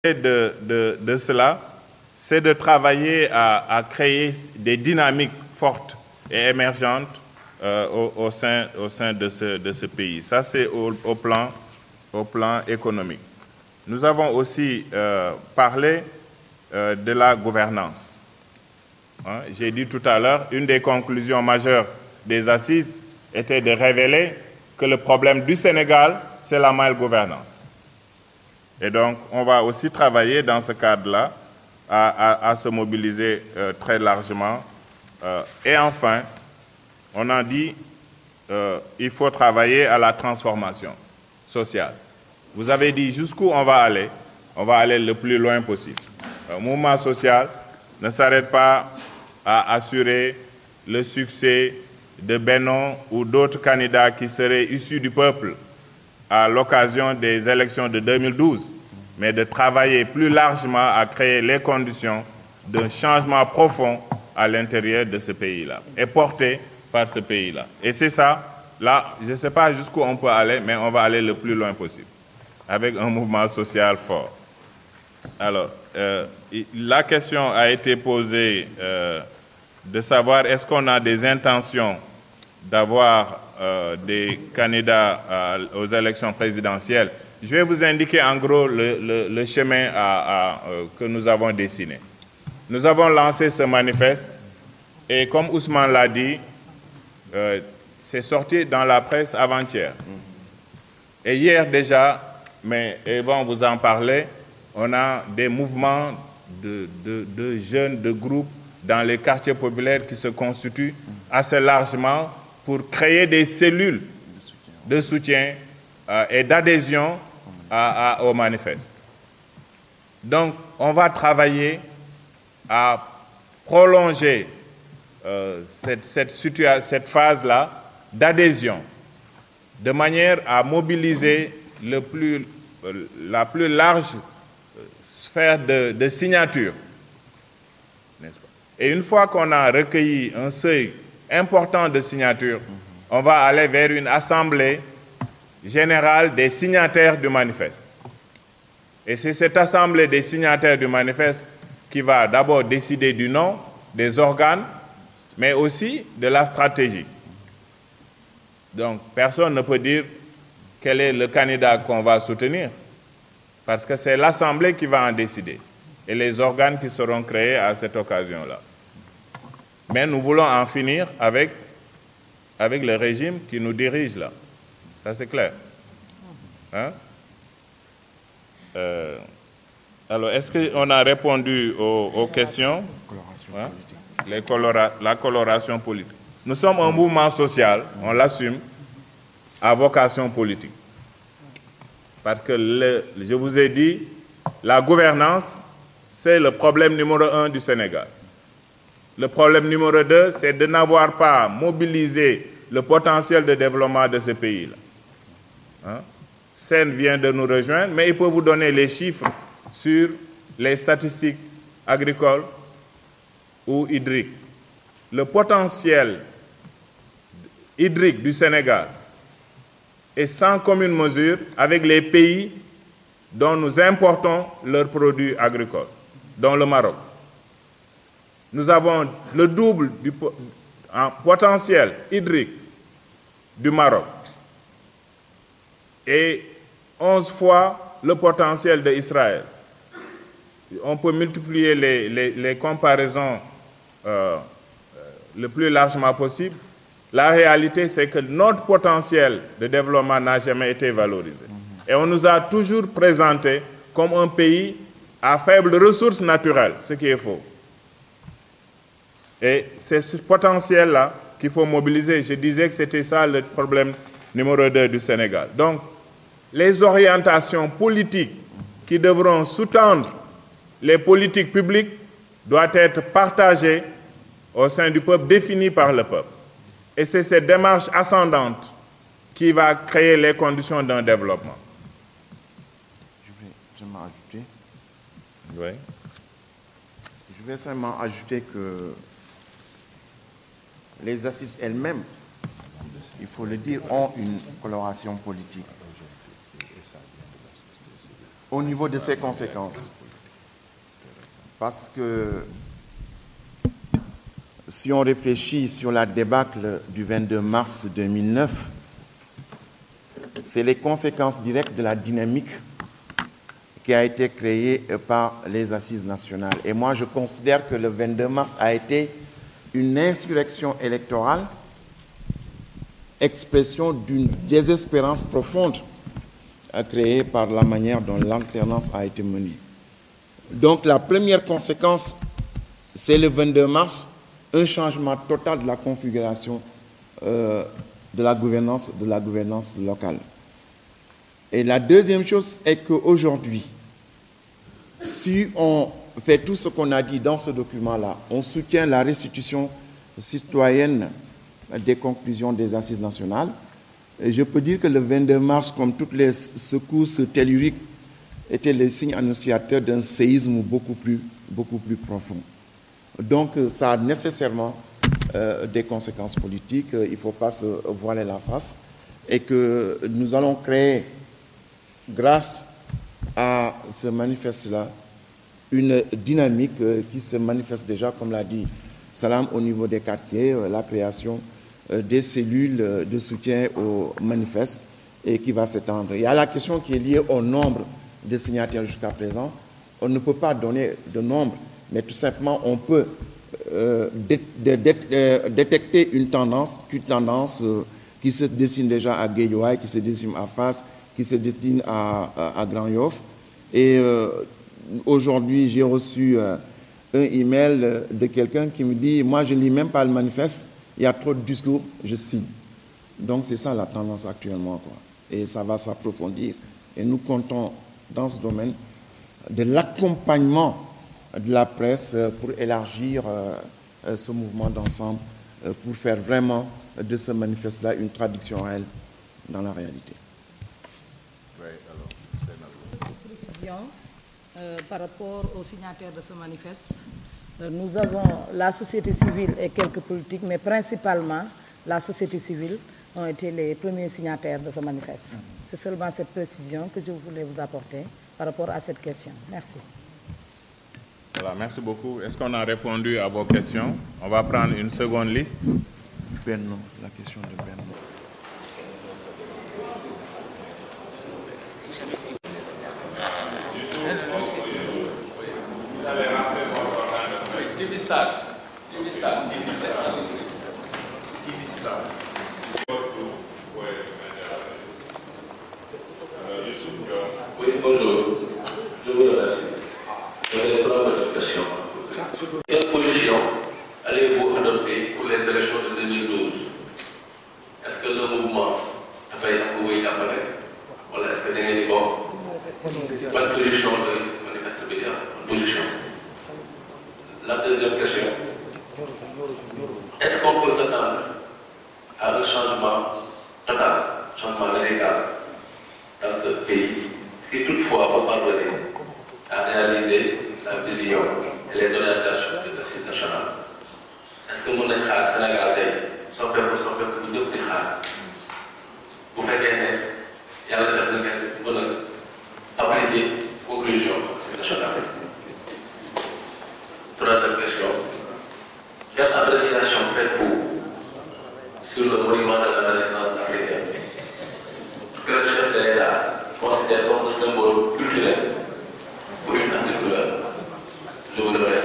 de cela, c'est de travailler à créer des dynamiques fortes et émergentes au sein de ce pays. Ça, c'est au plan économique. Nous avons aussi parlé de la gouvernance. Hein, j'ai dit tout à l'heure, une des conclusions majeures des assises était de révéler que le problème du Sénégal, c'est la malgouvernance. Et donc, on va aussi travailler dans ce cadre-là à se mobiliser très largement. Et enfin, on a dit il faut travailler à la transformation sociale. Vous avez dit jusqu'où on va aller le plus loin possible. Le mouvement social ne s'arrête pas à assurer le succès de Benno ou d'autres candidats qui seraient issus du peuple à l'occasion des élections de 2012, mais de travailler plus largement à créer les conditions d'un changement profond à l'intérieur de ce pays-là et porté par ce pays-là. Et c'est ça, là, je ne sais pas jusqu'où on peut aller, mais on va aller le plus loin possible, avec un mouvement social fort. Alors, la question a été posée de savoir est-ce qu'on a des intentions d'avoir des candidats aux élections présidentielles. Je vais vous indiquer en gros le chemin que nous avons dessiné. Nous avons lancé ce manifeste et comme Ousmane l'a dit, c'est sorti dans la presse avant-hier. Et hier déjà, mais Evan vous en parlait, on a des mouvements de jeunes, de groupes dans les quartiers populaires qui se constituent assez largement pour créer des cellules de soutien et d'adhésion au manifeste. Donc, on va travailler à prolonger cette phase-là d'adhésion, de manière à mobiliser la plus large sphère de signature. Et une fois qu'on a recueilli un seuil important de signatures, on va aller vers une assemblée générale des signataires du manifeste. Et c'est cette assemblée des signataires du manifeste qui va d'abord décider du nom, des organes, mais aussi de la stratégie. Donc, personne ne peut dire quel est le candidat qu'on va soutenir, parce que c'est l'assemblée qui va en décider, et les organes qui seront créés à cette occasion-là. Mais nous voulons en finir avec le régime qui nous dirige là. Ça, c'est clair. Hein? Alors, est-ce qu'on a répondu aux questions? Hein? La coloration politique. Nous sommes un mouvement social, on l'assume, à vocation politique. Parce que, je vous ai dit, la gouvernance, c'est le problème numéro 1 du Sénégal. Le problème numéro 2, c'est de n'avoir pas mobilisé le potentiel de développement de ce pays-là. Hein? Sen vient de nous rejoindre, mais il peut vous donner les chiffres sur les statistiques agricoles ou hydriques. Le potentiel hydrique du Sénégal est sans commune mesure avec les pays dont nous importons leurs produits agricoles, dont le Maroc. Nous avons le double en potentiel hydrique du Maroc et 11 fois le potentiel d'Israël. On peut multiplier les comparaisons le plus largement possible. La réalité, c'est que notre potentiel de développement n'a jamais été valorisé. Et on nous a toujours présenté comme un pays à faibles ressources naturelles, ce qui est faux. Et c'est ce potentiel-là qu'il faut mobiliser. Je disais que c'était ça le problème numéro 2 du Sénégal. Donc, les orientations politiques qui devront sous-tendre les politiques publiques doivent être partagées au sein du peuple, définies par le peuple. Et c'est cette démarche ascendante qui va créer les conditions d'un développement. Je vais ajouter. Oui. Je vais seulement ajouter que les assises elles-mêmes, il faut le dire, ont une coloration politique. au niveau de ses conséquences. Parce que si on réfléchit sur la débâcle du 22 mars 2009, c'est les conséquences directes de la dynamique qui a été créée par les assises nationales. Et moi, je considère que le 22 mars a été une insurrection électorale, expression d'une désespérance profonde créée par la manière dont l'alternance a été menée. Donc la première conséquence, c'est le 22 mars, un changement total de la configuration de la gouvernance locale. Et la deuxième chose est qu'aujourd'hui, si on fait tout ce qu'on a dit dans ce document-là, on soutient la restitution citoyenne des conclusions des assises nationales, et je peux dire que le 22 mars, comme toutes les secousses telluriques, étaient les signes annonciateurs d'un séisme beaucoup plus profond. Donc ça a nécessairement des conséquences politiques, il ne faut pas se voiler la face, et que nous allons créer, grâce à ce manifeste-là, une dynamique qui se manifeste déjà, comme l'a dit Salam, au niveau des quartiers, la création des cellules de soutien au manifeste et qui va s'étendre. Il y a la question qui est liée au nombre de signataires jusqu'à présent. On ne peut pas donner de nombre, mais tout simplement on peut détecter une tendance qui se dessine déjà à Guédiawaye, qui se dessine à Fass, qui se dessine à Grand Yoff. Et aujourd'hui, j'ai reçu un email de quelqu'un qui me dit « Moi, je ne lis même pas le manifeste, il y a trop de discours, je signe. » Donc, c'est ça la tendance actuellement, quoi. Et ça va s'approfondir. Et nous comptons, dans ce domaine, de l'accompagnement de la presse pour élargir ce mouvement d'ensemble, pour faire vraiment de ce manifeste-là une traduction réelle dans la réalité. Précision par rapport aux signataires de ce manifeste. Nous avons la société civile et quelques politiques, mais principalement la société civile ont été les premiers signataires de ce manifeste. C'est seulement cette précision que je voulais vous apporter par rapport à cette question. Merci. Voilà, merci beaucoup. Est-ce qu'on a répondu à vos questions? On va prendre une seconde liste. Benno, la question de Benno. Oui, bonjour. Je vous remercie. J'aurais trois petites questions. Quelle position allez-vous adopter pour les élections de 2012? Est-ce que le mouvement va approuver l'appel? Ou est-ce que vous avez dit quelle position de manifester? Position. La deuxième question. Est-ce qu'on peut s'attendre à un changement total, changement radical dans ce pays, si toutefois vous parvenez à réaliser la vision et les orientations des assises nationales? Est-ce que mon État Sénégal soit fait pour nous deux vous faites gagner, il y a la appliquer conclusion nationale. Troisième question. Quelle appréciation faites-vous sur le monument de la Renaissance africaine que le chef de l'État considère comme un symbole culturel pour une Afrique couleur? Je vous remercie.